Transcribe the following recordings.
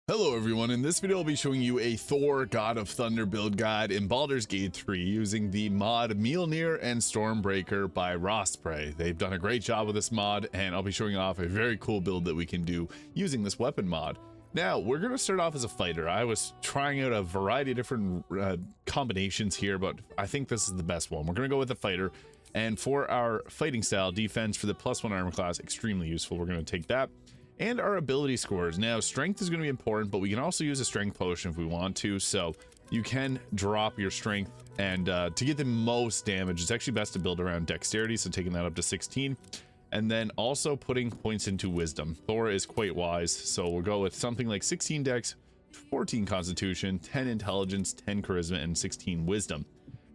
Hello everyone, in this video I'll be showing you a Thor God of Thunder build guide in Baldur's Gate 3 using the mod Mjolnir and Stormbreaker by Rosprey. They've done a great job with this mod, and I'll be showing off a very cool build that we can do using this weapon mod. Now, we're going to start off as a fighter. I was trying out a variety of different combinations here, but I think this is the best one. We're going to go with the fighter, and for our fighting style, defense for the +1 armor class, extremely useful. We're going to take that. And our ability scores. Now, strength is going to be important, but we can also use a strength potion if we want to. So you can drop your strength, and to get the most damage, it's actually best to build around dexterity. So taking that up to 16, and then also putting points into wisdom. Thor is quite wise, so we'll go with something like 16 dex, 14 constitution, 10 intelligence, 10 charisma, and 16 wisdom.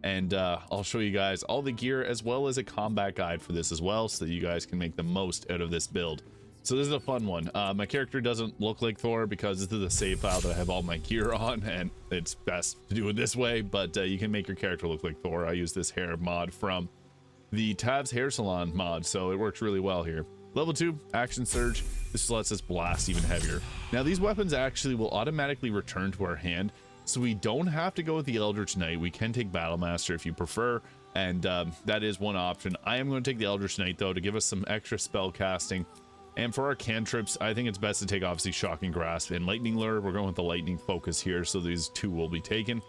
And I'll show you guys all the gear as well as a combat guide for this as well, so that you guys can make the most out of this build. So this is a fun one. My character doesn't look like Thor because this is a save file that I have all my gear on, and it's best to do it this way, but you can make your character look like Thor. I use this hair mod from the Tav's Hair Salon mod, so it works really well here. Level 2, Action Surge. This lets us blast even heavier. Now, these weapons actually will automatically return to our hand, so we don't have to go with the Eldritch Knight. We can take Battle Master if you prefer, and that is one option. I am going to take the Eldritch Knight, though, to give us some extra spell casting. And for our cantrips, I think it's best to take obviously Shocking Grasp and Lightning Lure. We're going with the Lightning Focus here, so these two will be taken.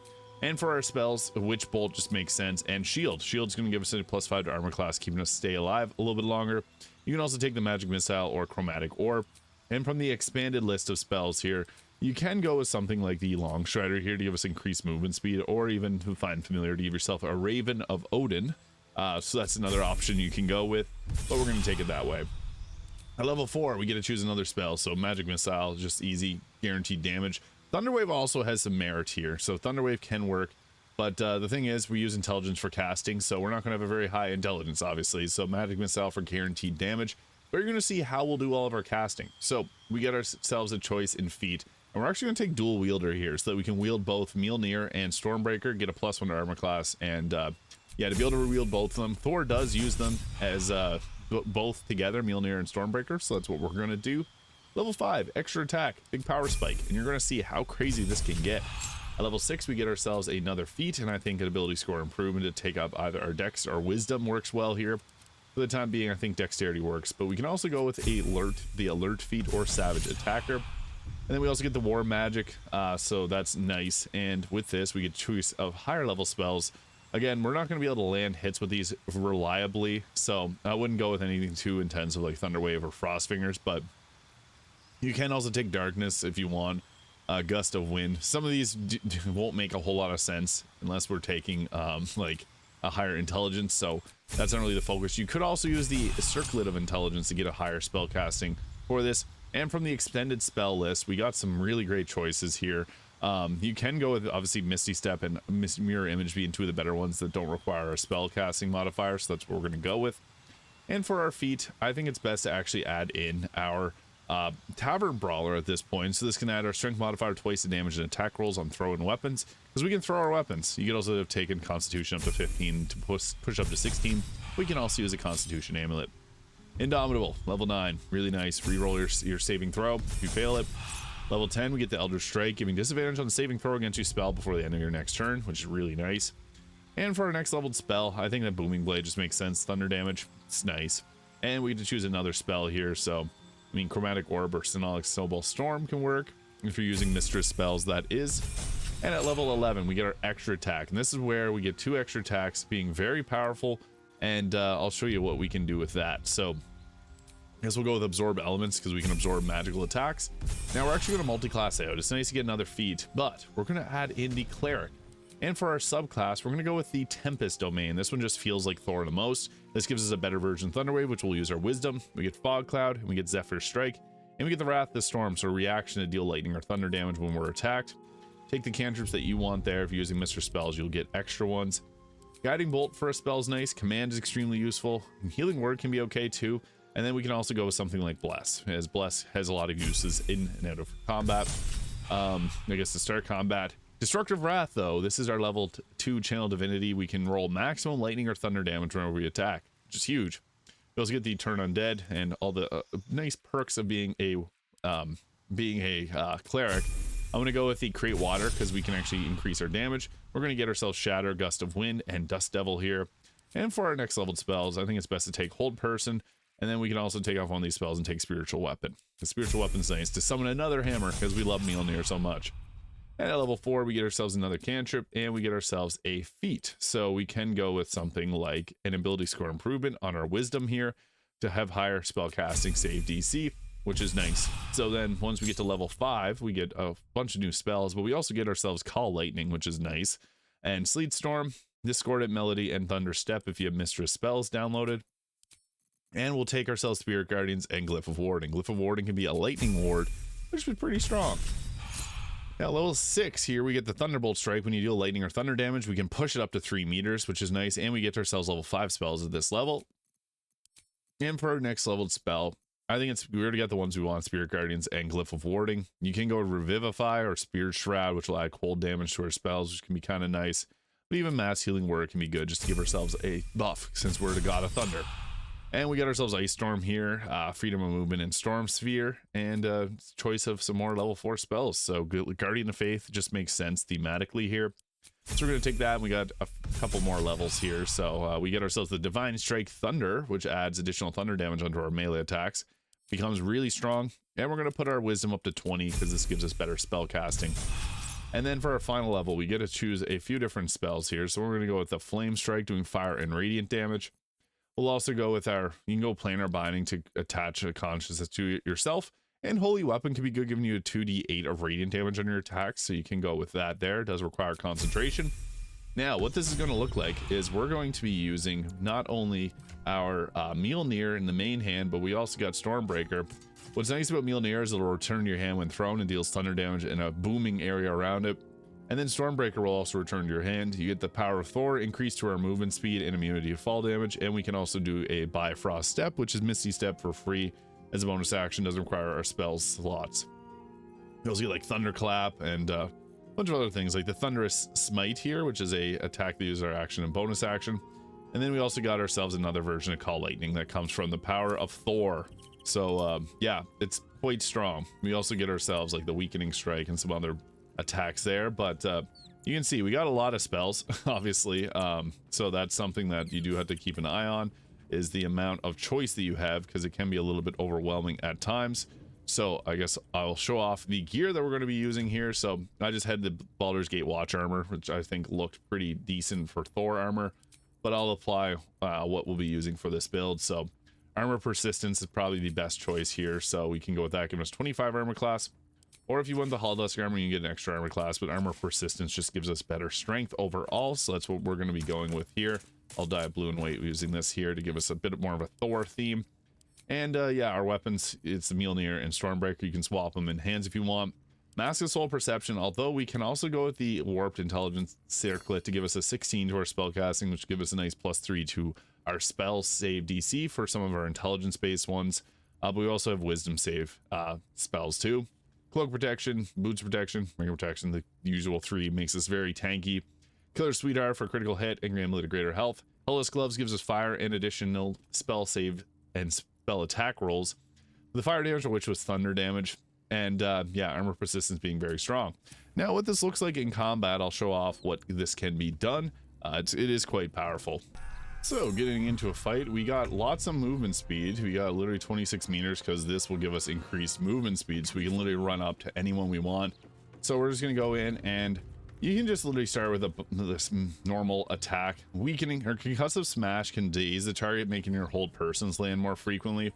And for our spells, Witch Bolt just makes sense, and Shield. Shield's going to give us a +5 to armor class, keeping us stay alive a little bit longer. You can also take the Magic Missile or Chromatic Orb. And from the expanded list of spells here, you can go with something like the Long Strider here to give us increased movement speed, or even to find familiarity, give yourself a Raven of Odin. So that's another option you can go with, but we're going to take it that way. At level 4, we get to choose another spell, so Magic Missile, just easy, guaranteed damage. Thunderwave also has some merit here, so Thunderwave can work, but the thing is, we use intelligence for casting, so we're not going to have a very high intelligence, obviously, so Magic Missile for guaranteed damage, but you're going to see how we'll do all of our casting. So, we get ourselves a choice in feat, and we're actually going to take Dual Wielder here, so that we can wield both Mjolnir and Stormbreaker, get a +1 to armor class, and yeah, to be able to wield both of them. Thor does use them as both together, Mjolnir and Stormbreaker, so that's what we're going to do. Level 5, extra attack, big power spike, and you're going to see how crazy this can get. At level 6, we get ourselves another feat, and I think an ability score improvement to take up either our dex or wisdom works well here. For the time being, I think dexterity works, but we can also go with the alert feat or savage attacker. And then we also get the war magic, so that's nice. And with this, we get choice of higher level spells. Again, we're not going to be able to land hits with these reliably, so I wouldn't go with anything too intensive like Thunderwave or Frost Fingers, but you can also take Darkness if you want, Gust of Wind. Some of these won't make a whole lot of sense unless we're taking like a higher intelligence, so that's not really the focus. You could also use the Circlet of Intelligence to get a higher spell casting for this. And from the extended spell list, we got some really great choices here. You can go with obviously Misty Step and Mirror Image being two of the better ones that don't require a spell casting modifier, so that's what we're going to go with. And for our feat, I think it's best to actually add in our Tavern Brawler at this point, so this can add our strength modifier twice the damage and attack rolls on throw-in weapons, because we can throw our weapons. You can also have taken Constitution up to 15 to push up to 16. We can also use a Constitution Amulet. Indomitable, level 9, really nice. Reroll your saving throw if you fail it. Level 10, we get the Elder Strike, giving disadvantage on the saving throw against your spell before the end of your next turn, which is really nice. And for our next leveled spell, I think that Booming Blade just makes sense. Thunder damage, it's nice. And we get to choose another spell here, so, I mean, Chromatic Orb or Phenolic Snowball Storm can work. If you're using Mistress spells, that is. And at level 11, we get our extra attack. And this is where we get 2 extra attacks, being very powerful, and I'll show you what we can do with that. So, I guess we'll go with Absorb Elements because we can absorb magical attacks. Now we're actually going to multi-class out. It's nice to get another feat, but we're going to add in the Cleric. And for our subclass, we're going to go with the Tempest Domain. This one just feels like Thor the most. This gives us a better version of Thunderwave, which we'll use our Wisdom. We get Fog Cloud, and we get Zephyr Strike, and we get the Wrath of the Storm, so a reaction to deal lightning or thunder damage when we're attacked. Take the cantrips that you want there. If you're using Mr. Spells, you'll get extra ones. Guiding Bolt for a spell is nice. Command is extremely useful. And Healing Word can be okay too. And then we can also go with something like Bless, as Bless has a lot of uses in and out of combat. I guess to start combat. Destructive Wrath, though, this is our level 2 Channel Divinity. We can roll maximum lightning or thunder damage whenever we attack, which is huge. We also get the Turn Undead and all the nice perks of being a being a cleric, I'm going to go with the Create Water because we can actually increase our damage. We're going to get ourselves Shatter, Gust of Wind, and Dust Devil here. And for our next leveled spells, I think it's best to take Hold Person, and then we can also take off one of these spells and take Spiritual Weapon. The Spiritual Weapon's nice to summon another hammer because we love Mjolnir so much. And at level 4, we get ourselves another cantrip, and we get ourselves a feat. So we can go with something like an ability score improvement on our Wisdom here to have higher spellcasting save DC, which is nice. So then once we get to level 5, we get a bunch of new spells, but we also get ourselves Call Lightning, which is nice, and Sleet Storm, Discordant Melody, and Thunder Step if you have Mistress spells downloaded. And we'll take ourselves Spirit Guardians and Glyph of Warding. Glyph of Warding can be a lightning ward, which is pretty strong. Now level 6 here, we get the Thunderbolt Strike. When you deal lightning or thunder damage, we can push it up to 3 meters, which is nice, and we get ourselves level 5 spells at this level. And for our next leveled spell, I think we already got the ones we want, Spirit Guardians and Glyph of Warding. You can go Revivify or Spirit Shroud, which will add cold damage to our spells, which can be kind of nice. But even Mass Healing Word can be good just to give ourselves a buff since we're the God of Thunder. And we got ourselves Ice Storm here, Freedom of Movement and Storm Sphere, and choice of some more level 4 spells. So Guardian of Faith just makes sense thematically here. So we're going to take that, and we got a couple more levels here. So we get ourselves the Divine Strike Thunder, which adds additional thunder damage onto our melee attacks. Becomes really strong, and we're going to put our Wisdom up to 20 because this gives us better spell casting. And then for our final level, we get to choose a few different spells here. So we're going to go with the Flame Strike, doing fire and radiant damage. We'll also go with you can go Planar Binding to attach a consciousness to yourself. And Holy Weapon can be good, giving you a 2d8 of radiant damage on your attacks. So you can go with that there. It does require concentration. Now, what this is going to look like is we're going to be using not only our Mjolnir in the main hand, but we also got Stormbreaker. What's nice about Mjolnir is it'll return to your hand when thrown and deals thunder damage in a booming area around it. And then Stormbreaker will also return to your hand. You get the Power of Thor, increase to our movement speed and immunity to fall damage. And we can also do a Bifrost Step, which is Misty Step for free as a bonus action. Doesn't require our spell slots. You also get like Thunderclap and a bunch of other things like the Thunderous Smite here, which is a attack that uses our action and bonus action. And then we also got ourselves another version of Call Lightning that comes from the Power of Thor. So yeah, it's quite strong. We also get ourselves like the Weakening Strike and some other attacks there, but you can see we got a lot of spells, obviously. So that's something that you do have to keep an eye on, is the amount of choice that you have, because it can be a little bit overwhelming at times. So I guess I'll show off the gear that we're going to be using here. So I just had the Baldur's Gate Watch armor, which I think looked pretty decent for Thor armor, but I'll apply what we'll be using for this build. So Armor Persistence is probably the best choice here, so we can go with that, giving us 25 armor class. Or if you want the Halldusk armor, you can get an extra armor class, but Armor Persistence just gives us better strength overall, so that's what we're going to be going with here. I'll dye blue and white using this here to give us a bit more of a Thor theme. And yeah, our weapons, it's the Mjolnir and Stormbreaker. You can swap them in hands if you want. Mask of Soul Perception, although we can also go with the Warped Intelligence Circlet to give us a 16 to our spellcasting, which gives us a nice +3 to our spell save DC for some of our intelligence-based ones. But we also have Wisdom save spells too. Cloak Protection, Boots Protection, Ring Protection, the usual 3 makes us very tanky. Killer Sweetheart for critical hit and Gambler to greater health. Hellas Gloves gives us fire and additional spell save and spell attack rolls. The fire damage, which was thunder damage. And yeah, Armor Persistence being very strong. Now what this looks like in combat, I'll show off what this can be done. It is quite powerful. So getting into a fight, we got lots of movement speed. We got literally 26 meters because this will give us increased movement speed, so we can literally run up to anyone we want. So we're just going to go in, and you can just literally start with this normal attack. Weakening or Concussive Smash can daze the target, making your hold persons land more frequently.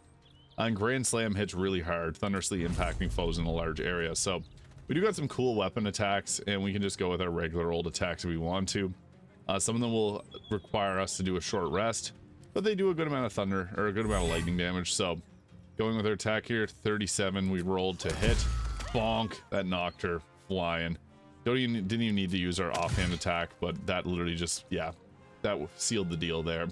And Grand Slam hits really hard, thunderously impacting foes in a large area. So we do got some cool weapon attacks, and we can just go with our regular old attacks if we want to. Some of them will require us to do a short rest, but they do a good amount of thunder or a good amount of lightning damage. So going with our attack here, 37, we rolled to hit. Bonk, that knocked her flying. Didn't even need to use our offhand attack, but that literally just, yeah, that sealed the deal there.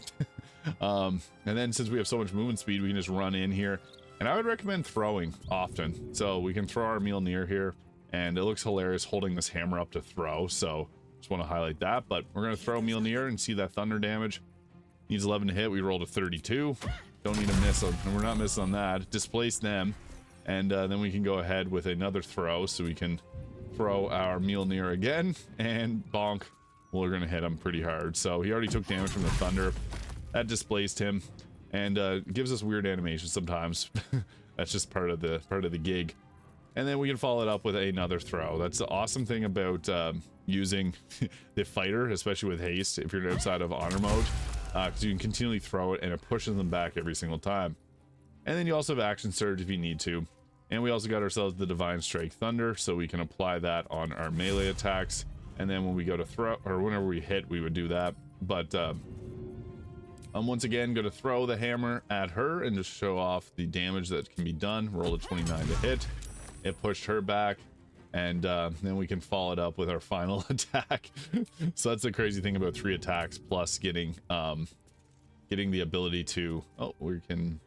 And then since we have so much movement speed, we can just run in here, and I would recommend throwing often. So we can throw our Mjolnir here, and it looks hilarious holding this hammer up to throw. So just want to highlight that, but we're going to throw Mjolnir and see that thunder damage. Needs 11 to hit. We rolled a 32. Don't need to miss, and we're not missing on that. Displace them. And then we can go ahead with another throw, so we can throw our Mjolnir again, and bonk. We're gonna hit him pretty hard. So he already took damage from the thunder. That displaced him, and gives us weird animations sometimes. That's just part of the gig. And then we can follow it up with another throw. That's the awesome thing about using the fighter, especially with haste, if you're outside of honor mode, because you can continually throw it and it pushes them back every single time. And then you also have action surge if you need to. And we also got ourselves the divine strike thunder, so we can apply that on our melee attacks. And then when we go to throw, or whenever we hit, we would do that. But I'm once again going to throw the hammer at her and just show off the damage that can be done. Roll a 29 to hit. It pushed her back, and then we can follow it up with our final attack. So that's the crazy thing about 3 attacks plus getting the ability to, oh, can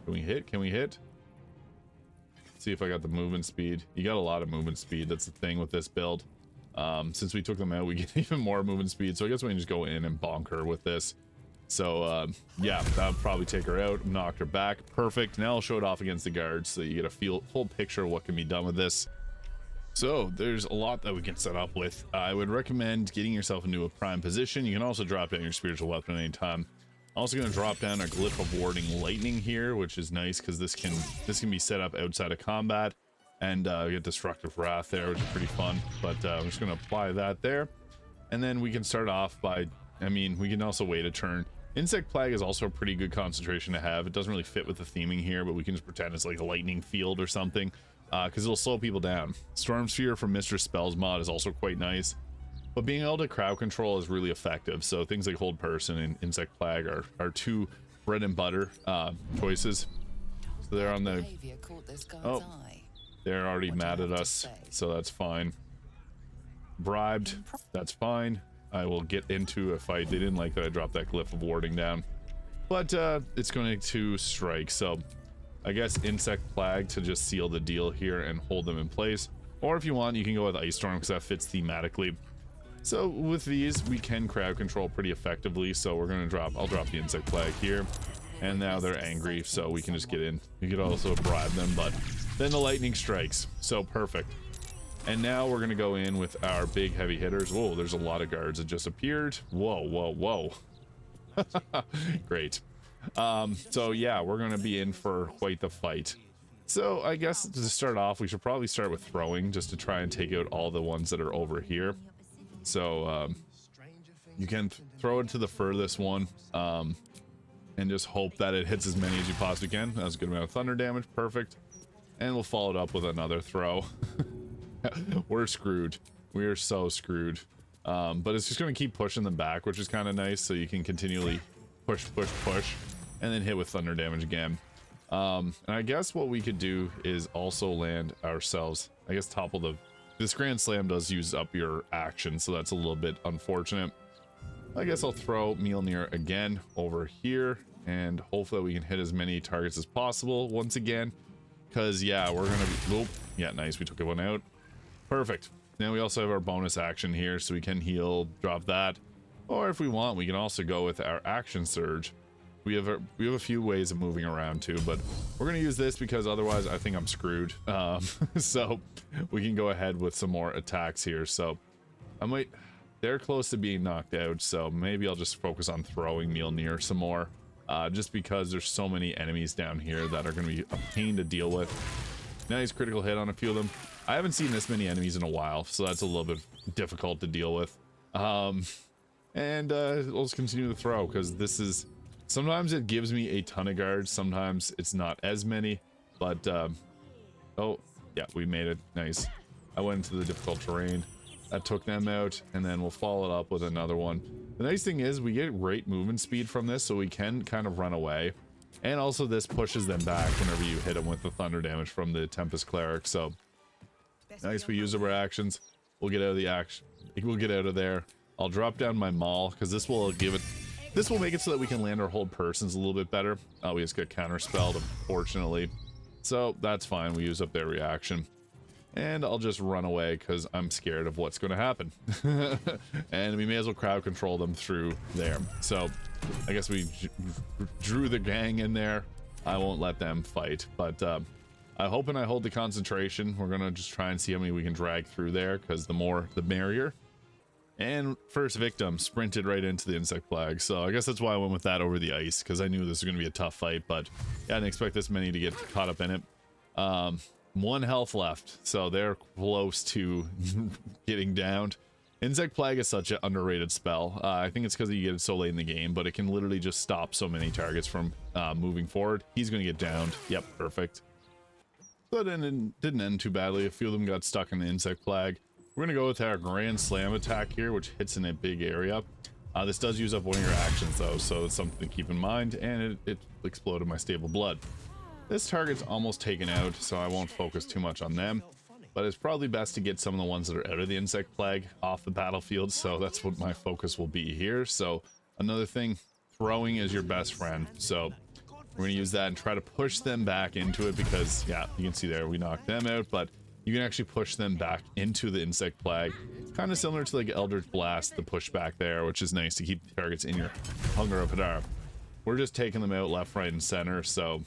we hit? Can we hit? Let's see if I got the movement speed. You got a lot of movement speed. That's the thing with this build. Since we took them out, we get even more movement speed. So I guess we can just go in and bonk her with this. So yeah, that'll probably take her out, knock her back. Perfect. Now I'll show it off against the guards so you get a full picture of what can be done with this. So there's a lot that we can set up with. I would recommend getting yourself into a prime position. You can also drop down your spiritual weapon at any time. Also going to drop down a glyph of warding lightning here, which is nice because this can be set up outside of combat, and get destructive wrath there, which is pretty fun. But I'm just going to apply that there, and then we can start off by, I mean, we can also wait a turn. Insect plague is also a pretty good concentration to have. It doesn't really fit with the theming here, but we can just pretend it's like a lightning field or something, because it'll slow people down. Storm Sphere from Mistress Spells mod is also quite nice, but being able to crowd control is really effective. So things like Hold Person and Insect Plague are 2 bread and butter choices. So they're on the, oh, they're already mad at us, so that's fine. Bribed, that's fine. I will get into a fight. They didn't like that I dropped that glyph of warding down, but it's going to strike. So I guess Insect Plague to just seal the deal here and hold them in place. Or if you want, you can go with Ice Storm because that fits thematically. So with these, we can crowd control pretty effectively. So we're going to I'll drop the Insect Plague here. And now they're angry, so we can just get in. You could also bribe them, but then the lightning strikes. So perfect. And now we're going to go in with our big heavy hitters. Whoa, there's a lot of guards that just appeared. Whoa, whoa, whoa. Great. So yeah, we're going to be in for quite the fight. So I guess to start off, we should probably start with throwing just to try and take out all the ones that are over here. So you can throw it to the furthest one, and just hope that it hits as many as you possibly can. That's a good amount of thunder damage. Perfect. And we'll follow it up with another throw. We're screwed. We are so screwed. But it's just going to keep pushing them back, which is kind of nice. So you can continually push, and then hit with thunder damage again. And I guess what we could do is also land ourselves, I guess, topple this Grand Slam does use up your action, so that's a little bit unfortunate. I guess I'll throw Mjolnir again over here, and hopefully we can hit as many targets as possible once again. Because, yeah, we're going to be... Whoop. Yeah, nice. We took one out. Perfect. Now we also have our bonus action here, so we can heal, drop that. Or if we want, we can also go with our action surge. We have a few ways of moving around too, but we're going to use this because otherwise I think I'm screwed. So we can go ahead with some more attacks here. So they're close to being knocked out, so maybe I'll just focus on throwing Mjolnir some more. Just because there's so many enemies down here that are going to be a pain to deal with. Nice critical hit on a few of them. I haven't seen this many enemies in a while, so that's a little bit difficult to deal with. And we'll just continue to throw, because this is... Sometimes it gives me a ton of guards, sometimes it's not as many, but... oh, yeah, we made it. Nice. I went into the difficult terrain. That took them out, and then we'll follow it up with another one. The nice thing is we get great movement speed from this, so we can kind of run away. And also this pushes them back whenever you hit them with the thunder damage from the Tempest Cleric. So nice, we use our actions. We'll get out of the action. We'll get out of there. I'll drop down my maul because this will make it so that we can land our hold persons a little bit better. We just got counterspelled, unfortunately. So that's fine. We use up their reaction. And I'll just run away because I'm scared of what's going to happen. And we may as well crowd control them through there. So I guess we drew the gang in there. I won't let them fight. But I hope and I hold the concentration. We're gonna just try and see how many we can drag through there, because the more the merrier. And first victim sprinted right into the insect plague, so I guess that's why I went with that over the ice, because I knew this was going to be a tough fight. But yeah, I didn't expect this many to get caught up in it. 1 health left, so they're close to getting downed. Insect plague is such an underrated spell. I think it's because you get it so late in the game, but it can literally just stop so many targets from moving forward. He's going to get downed. Yep, perfect. So that didn't end too badly. A few of them got stuck in the insect plague. We're going to go with our Grand Slam attack here, which hits in a big area. This does use up one of your actions, though, so it's something to keep in mind, and it exploded my stable blood. This target's almost taken out, so I won't focus too much on them, but it's probably best to get some of the ones that are out of the insect plague off the battlefield, so that's what my focus will be here. So another thing, throwing is your best friend, so we're going to use that and try to push them back into it, because, yeah, you can see there, we knocked them out, but you can actually push them back into the insect plague. Kind of similar to like Eldritch Blast, the pushback there, which is nice to keep the targets in your Hunger of Hadar. We're just taking them out left, right, and center. So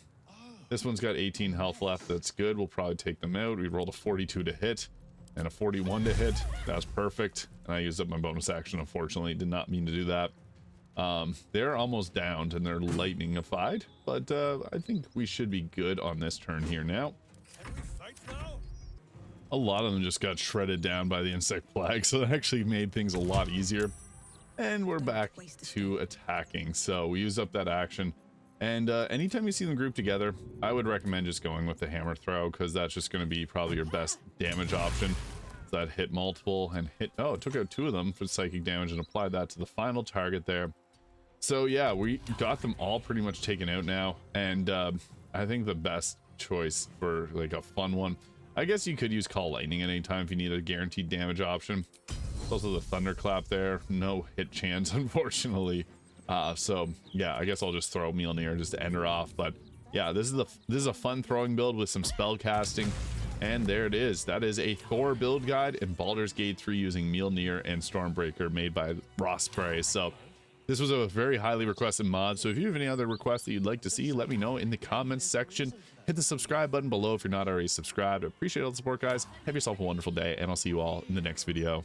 this one's got 18 health left. That's good. We'll probably take them out. We rolled a 42 to hit and a 41 to hit. That's perfect. And I used up my bonus action, unfortunately. Did not mean to do that. They're almost downed and they're lightningified, but I think we should be good on this turn here now. A lot of them just got shredded down by the insect plague, so that actually made things a lot easier. And we're back to attacking, so we used up that action. And anytime you see them grouped together, I would recommend just going with the hammer throw, because that's just going to be probably your best damage option. So that hit multiple and hit, oh, it took out 2 of them for psychic damage and applied that to the final target there. So yeah, we got them all pretty much taken out now, and I think the best choice for like a fun one, I guess you could use Call Lightning at any time if you need a guaranteed damage option. There's also the Thunderclap there, no hit chance unfortunately. So yeah, I guess I'll just throw Mjolnir just to end her off. But yeah, this is a fun throwing build with some spell casting, and there it is. That is a Thor build guide in Baldur's Gate 3 using Mjolnir and Stormbreaker, made by Rosprey. So this was a very highly requested mod, so if you have any other requests that you'd like to see, let me know in the comments section. Hit the subscribe button below if you're not already subscribed. I appreciate all the support, guys. Have yourself a wonderful day, and I'll see you all in the next video.